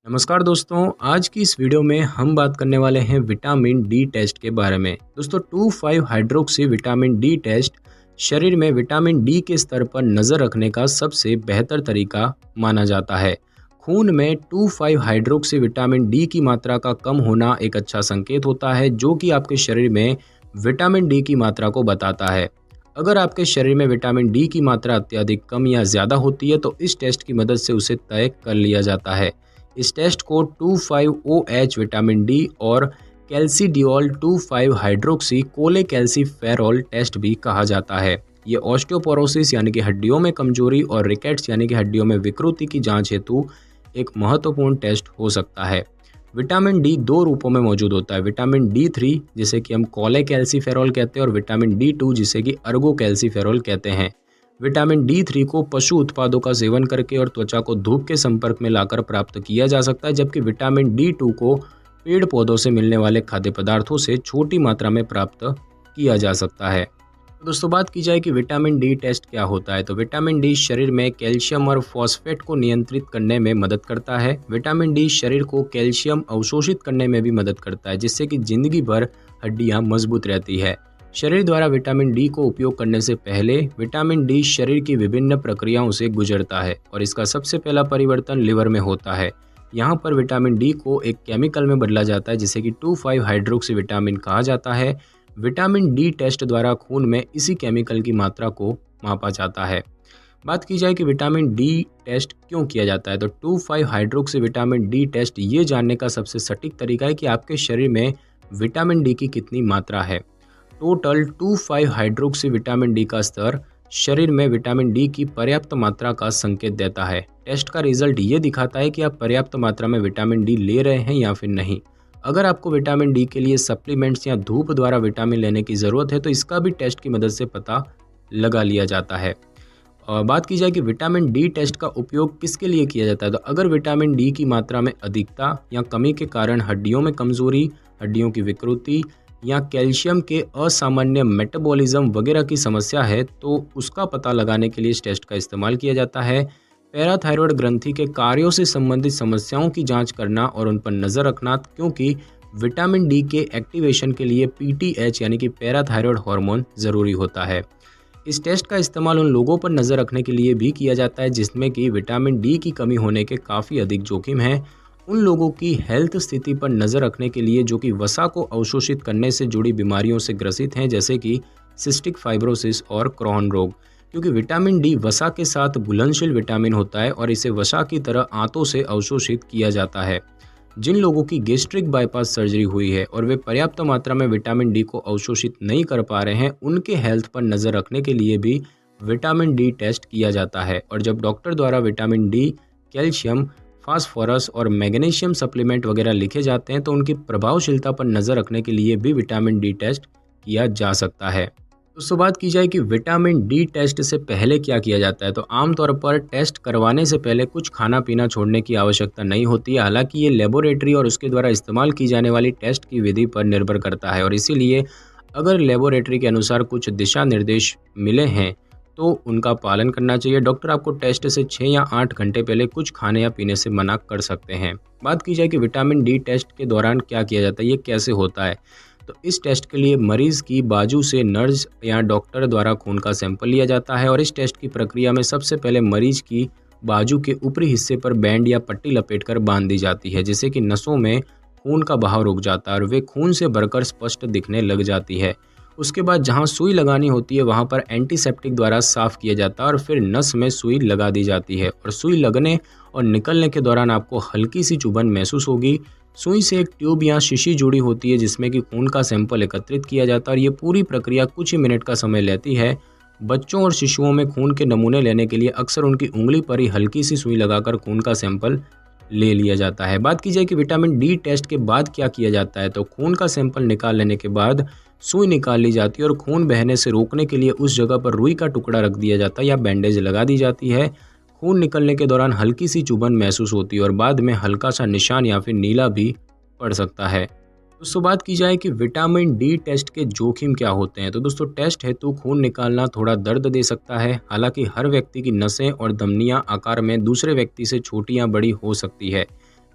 नमस्कार दोस्तों, आज की इस वीडियो में हम बात करने वाले हैं विटामिन डी टेस्ट के बारे में। दोस्तों 2,5 हाइड्रोक्सी विटामिन डी टेस्ट शरीर में विटामिन डी के स्तर पर नज़र रखने का सबसे बेहतर तरीका माना जाता है। खून में 2,5 हाइड्रोक्सी विटामिन डी की मात्रा का कम होना एक अच्छा संकेत होता है जो कि आपके शरीर में विटामिन डी की मात्रा को बताता है। अगर आपके शरीर में विटामिन डी की मात्रा अत्यधिक कम या ज़्यादा होती है तो इस टेस्ट की मदद से उसे तय कर लिया जाता है। इस टेस्ट को 2,5-OH विटामिन डी और कैल्सिडियोल 2,5 हाइड्रोक्सी कोलेकैल्सिफेरॉल टेस्ट भी कहा जाता है। ये ऑस्टियोपोरोसिस यानी कि हड्डियों में कमजोरी और रिकेट्स यानी कि हड्डियों में विकृति की जांच हेतु एक महत्वपूर्ण टेस्ट हो सकता है। विटामिन डी दो रूपों में मौजूद होता है, विटामिन D3 जिसे कि हम कोलेकैल्सिफेरॉल कहते हैं और विटामिन D2 जिसे कि अर्गोकैल्सिफेरॉल कहते हैं। विटामिन D3 को पशु उत्पादों का सेवन करके और त्वचा को धूप के संपर्क में लाकर प्राप्त किया जा सकता है, जबकि विटामिन D2 को पेड़ पौधों से मिलने वाले खाद्य पदार्थों से छोटी मात्रा में प्राप्त किया जा सकता है। दोस्तों बात की जाए कि विटामिन डी टेस्ट क्या होता है, तो विटामिन डी शरीर में कैल्शियम और फॉस्फेट को नियंत्रित करने में मदद करता है। विटामिन डी शरीर को कैल्शियम अवशोषित करने में भी मदद करता है, जिससे कि जिंदगी भर हड्डियां मजबूत रहती है। शरीर द्वारा विटामिन डी को उपयोग करने से पहले विटामिन डी शरीर की विभिन्न प्रक्रियाओं से गुजरता है और इसका सबसे पहला परिवर्तन लिवर में होता है। यहाँ पर विटामिन डी को एक केमिकल में बदला जाता है जिसे कि 2,5 हाइड्रोक्सी विटामिन कहा जाता है। विटामिन डी टेस्ट द्वारा खून में इसी केमिकल की मात्रा को मापा जाता है। बात की जाए कि विटामिन डी टेस्ट क्यों किया जाता है, तो 2,5 हाइड्रोक्सी विटामिन डी टेस्ट ये जानने का सबसे सटीक तरीका है कि आपके शरीर में विटामिन डी की कितनी मात्रा है। टोटल 2,5 हाइड्रोक्सी विटामिन डी का स्तर शरीर में विटामिन डी की पर्याप्त मात्रा का संकेत देता है। टेस्ट का रिजल्ट ये दिखाता है कि आप पर्याप्त मात्रा में विटामिन डी ले रहे हैं या फिर नहीं। अगर आपको विटामिन डी के लिए सप्लीमेंट्स या धूप द्वारा विटामिन लेने की ज़रूरत है तो इसका भी टेस्ट की मदद से पता लगा लिया जाता है। और बात की जाए कि विटामिन डी टेस्ट का उपयोग किसके लिए किया जाता है, तो अगर विटामिन डी की मात्रा में अधिकता या कमी के कारण हड्डियों में कमजोरी, हड्डियों की विकृति या कैल्शियम के असामान्य मेटाबॉलिज्म वगैरह की समस्या है तो उसका पता लगाने के लिए इस टेस्ट का इस्तेमाल किया जाता है। पैराथायरॉयड ग्रंथि के कार्यों से संबंधित समस्याओं की जांच करना और उन पर नज़र रखना, क्योंकि विटामिन डी के एक्टिवेशन के लिए PTH यानी कि पैराथायरॉयड हार्मोन ज़रूरी होता है। इस टेस्ट का इस्तेमाल उन लोगों पर नज़र रखने के लिए भी किया जाता है जिसमें कि विटामिन डी की कमी होने के काफ़ी अधिक जोखिम है। उन लोगों की हेल्थ स्थिति पर नज़र रखने के लिए जो कि वसा को अवशोषित करने से जुड़ी बीमारियों से ग्रसित हैं, जैसे कि सिस्टिक फाइब्रोसिस और क्रॉन रोग, क्योंकि विटामिन डी वसा के साथ घुलनशील विटामिन होता है और इसे वसा की तरह आंतों से अवशोषित किया जाता है। जिन लोगों की गैस्ट्रिक बाईपास सर्जरी हुई है और वे पर्याप्त मात्रा में विटामिन डी को अवशोषित नहीं कर पा रहे हैं, उनके हेल्थ पर नज़र रखने के लिए भी विटामिन डी टेस्ट किया जाता है। और जब डॉक्टर द्वारा विटामिन डी, कैल्शियम, फास्फोरस और मैग्नीशियम सप्लीमेंट वगैरह लिखे जाते हैं तो उनकी प्रभावशीलता पर नज़र रखने के लिए भी विटामिन डी टेस्ट किया जा सकता है। दोस्तों बात की जाए कि विटामिन डी टेस्ट से पहले क्या किया जाता है, तो आमतौर पर टेस्ट करवाने से पहले कुछ खाना पीना छोड़ने की आवश्यकता नहीं होती है। हालांकि ये लेबोरेटरी और उसके द्वारा इस्तेमाल की जाने वाली टेस्ट की विधि पर निर्भर करता है और इसीलिए अगर लेबोरेटरी के अनुसार कुछ दिशा निर्देश मिले हैं तो उनका पालन करना चाहिए। डॉक्टर आपको टेस्ट से 6 या 8 घंटे पहले कुछ खाने या पीने से मना कर सकते हैं। बात की जाए कि विटामिन डी टेस्ट के दौरान क्या किया जाता है, ये कैसे होता है, तो इस टेस्ट के लिए मरीज़ की बाजू से नर्स या डॉक्टर द्वारा खून का सैंपल लिया जाता है और इस टेस्ट की प्रक्रिया में सबसे पहले मरीज की बाजू के ऊपरी हिस्से पर बैंड या पट्टी लपेटकर बांध दी जाती है, जिससे कि नसों में खून का बहाव रुक जाता है और वे खून से भरकर स्पष्ट दिखने लग जाती है। उसके बाद जहां सुई लगानी होती है वहां पर एंटीसेप्टिक द्वारा साफ किया जाता है और फिर नस में सुई लगा दी जाती है और सुई लगने और निकलने के दौरान आपको हल्की सी चुभन महसूस होगी। सुई से एक ट्यूब या शीशी जुड़ी होती है जिसमें कि खून का सैंपल एकत्रित किया जाता है और ये पूरी प्रक्रिया कुछ ही मिनट का समय लेती है। बच्चों और शिशुओं में खून के नमूने लेने के लिए अक्सर उनकी उंगली पर ही हल्की सी सुई लगाकर खून का सैंपल ले लिया जाता है। बात की जाए कि विटामिन डी टेस्ट के बाद क्या किया जाता है, तो खून का सैंपल निकाल लेने के बाद सुई निकाल ली जाती है और खून बहने से रोकने के लिए उस जगह पर रुई का टुकड़ा रख दिया जाता है या बैंडेज लगा दी जाती है। खून निकलने के दौरान हल्की सी चुभन महसूस होती है और बाद में हल्का सा निशान या फिर नीला भी पड़ सकता है। दोस्तों बात की जाए कि विटामिन डी टेस्ट के जोखिम क्या होते हैं, तो दोस्तों टेस्ट हेतु खून निकालना थोड़ा दर्द दे सकता है। हालांकि हर व्यक्ति की नसें और धमनियां आकार में दूसरे व्यक्ति से छोटी या बड़ी हो सकती है।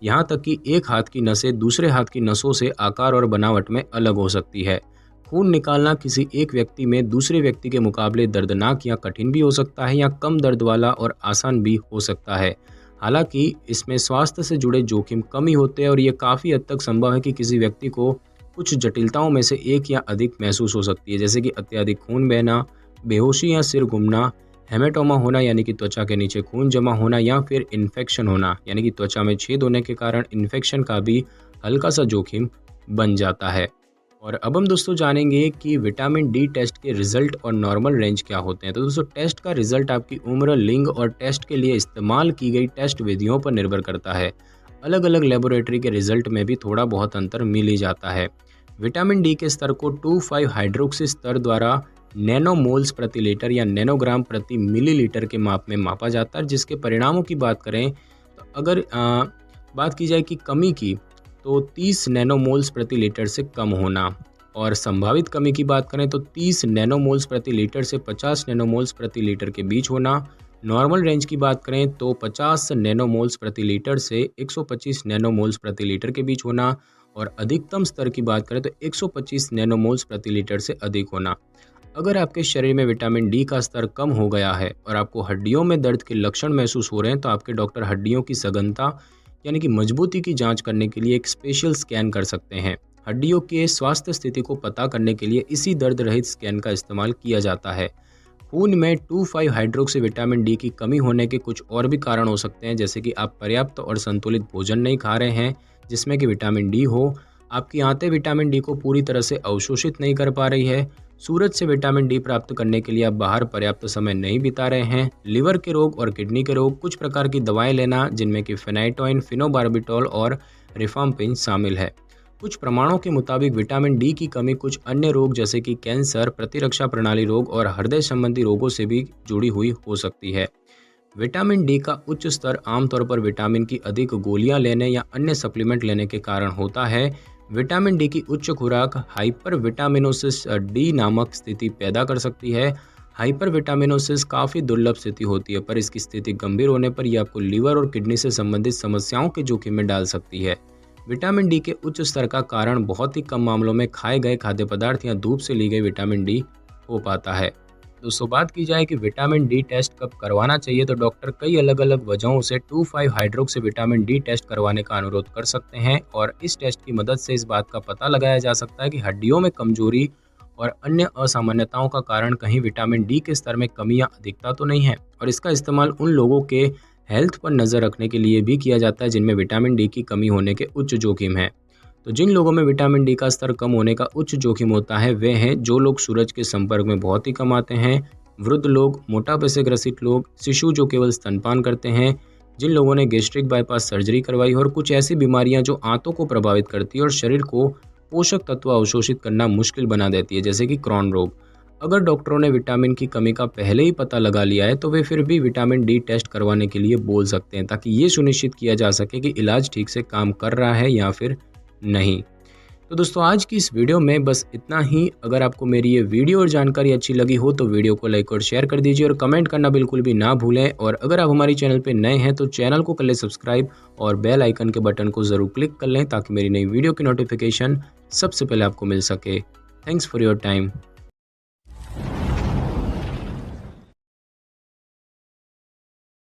यहाँ तक कि एक हाथ की नसें दूसरे हाथ की नसों से आकार और बनावट में अलग हो सकती है। खून निकालना किसी एक व्यक्ति में दूसरे व्यक्ति के मुकाबले दर्दनाक या कठिन भी हो सकता है या कम दर्द वाला और आसान भी हो सकता है। हालांकि इसमें स्वास्थ्य से जुड़े जोखिम कम ही होते हैं और ये काफ़ी हद तक संभव है कि किसी व्यक्ति को कुछ जटिलताओं में से एक या अधिक महसूस हो सकती है, जैसे कि अत्यधिक खून बहना, बेहोशी या सिर घूमना, हेमेटोमा होना यानी कि त्वचा के नीचे खून जमा होना, या फिर इन्फेक्शन होना यानी कि त्वचा में छेद होने के कारण इन्फेक्शन का भी हल्का सा जोखिम बन जाता है। और अब हम दोस्तों जानेंगे कि विटामिन डी टेस्ट के रिजल्ट और नॉर्मल रेंज क्या होते हैं। तो दोस्तों टेस्ट का रिजल्ट आपकी उम्र, लिंग और टेस्ट के लिए इस्तेमाल की गई टेस्ट विधियों पर निर्भर करता है। अलग अलग लेबोरेटरी के रिजल्ट में भी थोड़ा बहुत अंतर मिल ही जाता है। विटामिन डी के स्तर को 2,5 हाइड्रोक्सी स्तर द्वारा नैनोमोल्स प्रति लीटर या नैनोग्राम प्रति मिलीलीटर के माप में मापा जाता है। जिसके परिणामों की बात करें तो अगर बात की जाए कि कमी की, तो 30 नैनोमोल्स प्रति लीटर से कम होना, और संभावित कमी की बात करें तो 30 नैनोमोल्स प्रति लीटर से 50 नैनोमोल्स प्रति लीटर के बीच होना। नॉर्मल रेंज की बात करें तो 50 नैनोमोल्स प्रति लीटर से 125 नैनोमोल्स प्रति लीटर के बीच होना, और अधिकतम स्तर की बात करें तो 125 नैनोमोल्स प्रति लीटर से अधिक होना। अगर आपके शरीर में विटामिन डी का स्तर कम हो गया है और आपको हड्डियों में दर्द के लक्षण महसूस हो रहे हैं, तो आपके डॉक्टर हड्डियों की सघनता यानी कि मजबूती की जांच करने के लिए एक स्पेशल स्कैन कर सकते हैं। हड्डियों के स्वास्थ्य स्थिति को पता करने के लिए इसी दर्द रहित स्कैन का इस्तेमाल किया जाता है। खून में 2,5 हाइड्रोक्सी विटामिन डी की कमी होने के कुछ और भी कारण हो सकते हैं, जैसे कि आप पर्याप्त और संतुलित भोजन नहीं खा रहे हैं जिसमें कि विटामिन डी हो, आपकी आंतें विटामिन डी को पूरी तरह से अवशोषित नहीं कर पा रही है, सूरज से विटामिन डी प्राप्त करने के लिए आप बाहर पर्याप्त समय नहीं बिता रहे हैं, लिवर के रोग और किडनी के रोग, कुछ प्रकार की दवाएं लेना जिनमें कि फेनाइटोइन, फिनोबार्बिटोल और रिफाम्पिन शामिल है। कुछ प्रमाणों के मुताबिक विटामिन डी की कमी कुछ अन्य रोग जैसे कि कैंसर, प्रतिरक्षा प्रणाली रोग और हृदय संबंधी रोगों से भी जुड़ी हुई हो सकती है। विटामिन डी का उच्च स्तर आमतौर पर विटामिन की अधिक गोलियां लेने या अन्य सप्लीमेंट लेने के कारण होता है। विटामिन डी की उच्च खुराक हाइपर विटामिनोसिस डी नामक स्थिति पैदा कर सकती है। हाइपर विटामिनोसिस काफ़ी दुर्लभ स्थिति होती है, पर इसकी स्थिति गंभीर होने पर यह आपको लीवर और किडनी से संबंधित समस्याओं के जोखिम में डाल सकती है। विटामिन डी के उच्च स्तर का कारण बहुत ही कम मामलों में खाए गए खाद्य पदार्थ या धूप से ली गई विटामिन डी हो पाता है। दोस्तों बात की जाए कि विटामिन डी टेस्ट कब करवाना चाहिए, तो डॉक्टर कई अलग अलग वजहों से 2,5 हाइड्रोक्सी विटामिन डी टेस्ट करवाने का अनुरोध कर सकते हैं, और इस टेस्ट की मदद से इस बात का पता लगाया जा सकता है कि हड्डियों में कमजोरी और अन्य असामान्यताओं का कारण कहीं विटामिन डी के स्तर में कमी या अधिकता तो नहीं है। और इसका इस्तेमाल उन लोगों के हेल्थ पर नज़र रखने के लिए भी किया जाता है जिनमें विटामिन डी की कमी होने के उच्च जोखिम है। तो जिन लोगों में विटामिन डी का स्तर कम होने का उच्च जोखिम होता है वे हैं जो लोग सूरज के संपर्क में बहुत ही कम आते हैं, वृद्ध लोग, मोटापे से ग्रसित लोग, शिशु जो केवल स्तनपान करते हैं, जिन लोगों ने गैस्ट्रिक बाईपास सर्जरी करवाई, और कुछ ऐसी बीमारियां जो आंतों को प्रभावित करती है और शरीर को पोषक तत्व अवशोषित करना मुश्किल बना देती है, जैसे कि क्रॉन रोग। अगर डॉक्टरों ने विटामिन की कमी का पहले ही पता लगा लिया है तो वे फिर भी विटामिन डी टेस्ट करवाने के लिए बोल सकते हैं, ताकि ये सुनिश्चित किया जा सके कि इलाज ठीक से काम कर रहा है या फिर नहीं। तो दोस्तों आज की इस वीडियो में बस इतना ही। अगर आपको मेरी ये वीडियो और जानकारी अच्छी लगी हो तो वीडियो को लाइक और शेयर कर दीजिए, और कमेंट करना बिल्कुल भी ना भूलें। और अगर आप हमारी चैनल पे नए हैं तो चैनल को कर लें सब्सक्राइब और बेल आइकन के बटन को ज़रूर क्लिक कर लें, ताकि मेरी नई वीडियो की नोटिफिकेशन सबसे पहले आपको मिल सके। Thanks for your time.